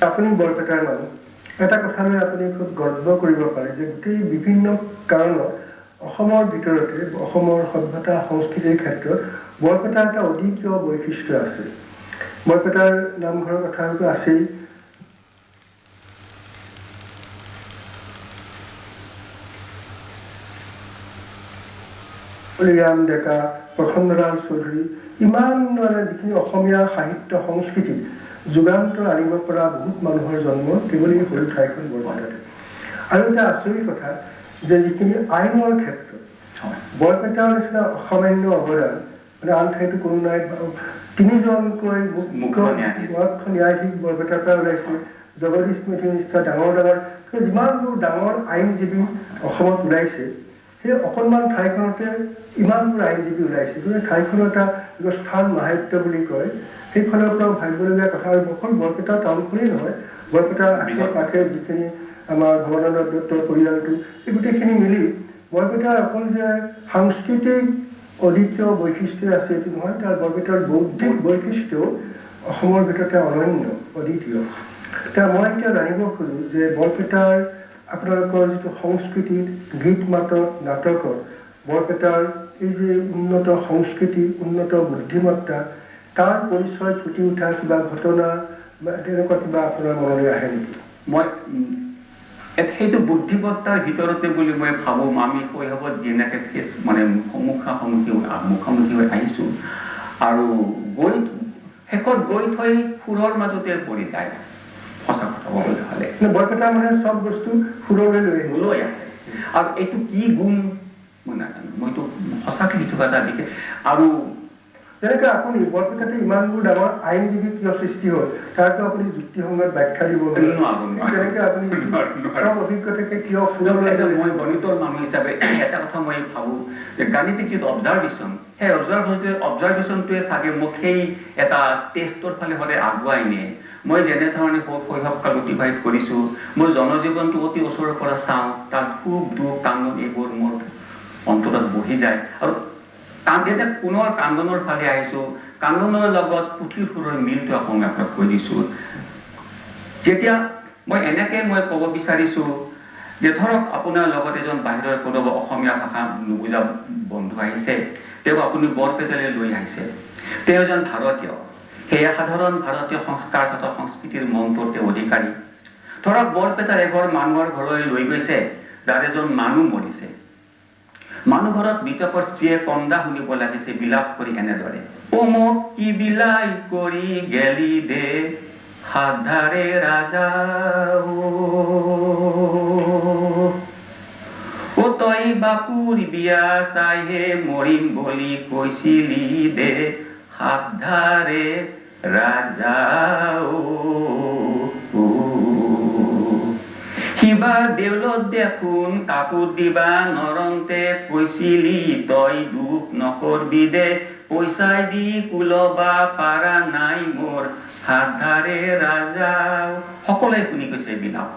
আপুনি বৰপেটাৰ মানুহ, এটা কথালৈ আপুনি খুব গৰ্ব কৰিব পাৰে যে গোটেই বিভিন্ন কাৰণত অসমৰ ভিতৰতে অসমৰ সভ্যতা সংস্কৃতিৰ ক্ষেত্ৰত বৰপেটাৰ এটা অদ্বিতীয় বৈশিষ্ট্য আছে। বৰপেটাৰ নামঘৰৰ কথাটো আছেই। হলিৰাম ডেকা, প্ৰফুল্ললাল চৌধুৰী, ইমান যিখিনি অসমীয়া সাহিত্য সংস্কৃতি যুগান্তৰ আনিব পৰা বহুত মানুহৰ জন্ম কেৱল এই সৰু ঠাইখন বৰপেটাতে। আৰু এটা আচৰিত কথা যে যিখিনি আইনৰ ক্ষেত্ৰত বৰপেটাৰ নিচিনা অসামান্য অৱদান আন ঠাইতো কোনো নাই। 3জনকৈ মুখ্য ন্যায়াধীশ বৰপেটাৰ পৰা ওলাইছে। জগদীশ মেধিৰ নিচিনা ডাঙৰ যিমানবোৰ ডাঙৰ আইনজীৱী অসমত ওলাইছে, সেই অকণমান ঠাইখনতে ইমানবোৰ আইনজীৱী ওলাইছে। গতিকে ঠাইখনৰ এটা স্থান মাহাত্য বুলি কয়, সেইফালৰ পৰাও ভাবিবলগীয়া কথা। আৰু অকল বৰপেটা টাউনখনেই নহয়, বৰপেটাৰ আশে পাশে যিখিনি আমাৰ ভৱানন্দ দত্তৰ পৰিয়ালটো, এই গোটেইখিনি মিলি বৰপেটাৰ অকল যে সাংস্কৃতিক অদ্বিতীয় বৈশিষ্ট্য আছে এইটো নহয়, তাৰ বৰপেটাৰ বৌদ্ধিক বৈশিষ্ট্যও অসমৰ ভিতৰতে অনন্য, অদ্বিতীয়। এতিয়া মই এতিয়া জানিব খোজোঁ যে বৰপেটাৰ আপোনালোকৰ যিটো সংস্কৃতিত গীত মাতত নাটকত বৰপেটাৰ এই যে উন্নত সংস্কৃতি, উন্নত বুদ্ধিমত্তা, তাৰ পৰিচয় ফুটি উঠা কিবা ঘটনা বা তেনেকুৱা কিবা আপোনাৰ মনলৈ আহে নেকি? মই সেইটো বুদ্ধিমত্তাৰ ভিতৰতে বুলি মই ভাবোঁ। আমি শৈশৱত যেনেকৈ মুখামুখি হৈ আহিছোঁ আৰু শেষত গৈ থৈ সুৰৰ মাজতে পৰি যায়। সঁচা কথা ক'বলৈ হ'লে বৰপেটা মানে চব বস্তু সুৰলৈ লৈ আহে। আৰু এইটো কি গুণ মই নাজানো, মইতো সঁচাকৈ সেইটো এটা দিশে। আৰু তেনেকৈ আপুনি বৰপেটাতে ইমানবোৰ ডাঙৰ আইনজীৱী কিয় সৃষ্টি হ'ল তাৰতো আপুনি যুক্তিসংগত ব্যাখ্যা দিব তেনেকৈ আপুনি অভিজ্ঞতাকে কিয় মই গণিতৰ মানুহ হিচাপে এটা কথা মই ভাবোঁ যে গাণিতিক যিটো অবজাৰ্ভেশ্যন, সেই অবজাৰ্ভেশ্যনটোৱে চাগে মোক সেই এটা টেষ্টৰ ফালে সদায় আগুৱাই নিয়ে। মই যেনেধৰণে শৈশৱকাল অতিবাহিত কৰিছোঁ, মোৰ জনজীৱনটো অতি ওচৰৰ পৰা চাওঁ, তাত সুখ দুখ কান্দন এইবোৰ মোৰ অন্তৰত বহি যায়। আৰু যেতিয়া পুনৰ কান্দনৰ ফালে আহিছোঁ, কান্দনৰ লগত পুথিৰ সুৰৰ মিলটো আকৌ মই আপোনাক কৈ দিছোঁ। যেতিয়া মই ক'ব বিচাৰিছোঁ যে ধৰক আপোনাৰ লগত এজন বাহিৰৰ কোনোবা অসমীয়া ভাষা নুবুজা বন্ধু আহিছে, তেওঁক আপুনি বৰপেটালৈ লৈ আহিছে। তেওঁ এজন ভাৰতীয়, সেয়া সাধাৰণ ভাৰতীয় সংস্কাৰগত সংস্কৃতিৰ মন্ত্ৰৰ তেওঁ অধিকাৰী। ধৰক বৰপেটাৰ এঘৰ মানুহৰ ঘৰলৈ লৈ গৈছে, যাৰ এজন মানুহ মৰিছে। মানুহ ঘৰত মৃতকৰ স্ত্ৰীয়ে কন্দা শুনিব লাগিছে বিলাপ কৰি এনেদৰে, "অ মোক কি বিলাই কৰি গেলি দে সাধাৰে ৰাজা, অ তই বাপুৰ বিয়া চাইহে মৰিম বুলি কৈছিলি দে সাধাৰে ৰাজা, সিবাৰ দেউলত দেখোন কাপোৰ দিবা নৰন্তে কৈছিলি তই দুখ নকৰবি দে, পইচাই দি কুলবা পাৰা নাই মোৰ সাধাৰে ৰাজা।" সকলোৱে শুনি কৈছে বিলাপ,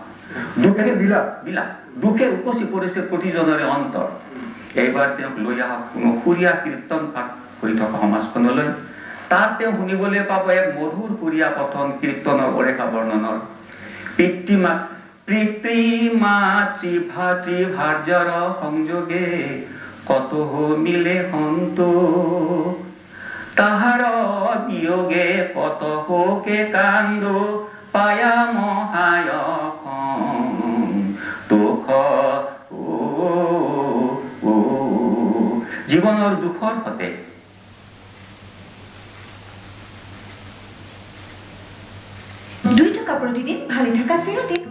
দুখে উপচি পৰিছে প্ৰতিজনৰে অন্তৰ। এইবাৰ তেওঁক লৈ আহক কোনো সুৰীয়া কীৰ্তন পাঠ কৰি থকা সমাজখনলৈ। তাত তেওঁ শুনিবলৈ পাব এক মধুৰ সুৰীয়া পঠন কীৰ্তনৰ অৰেখা বৰ্ণনৰ। পিতৃ মাতৃ ভাতৃ ভাৰ্যাৰ সংযোগে কত মিলে সন্তোষ, তাহাৰ বিয়োগে কত শোকে কান্দ পায়া মহায় দুখ। জীৱনৰ দুখৰ সতে দুই টকা প্ৰতিদিন ভালে থকা চিৰদিন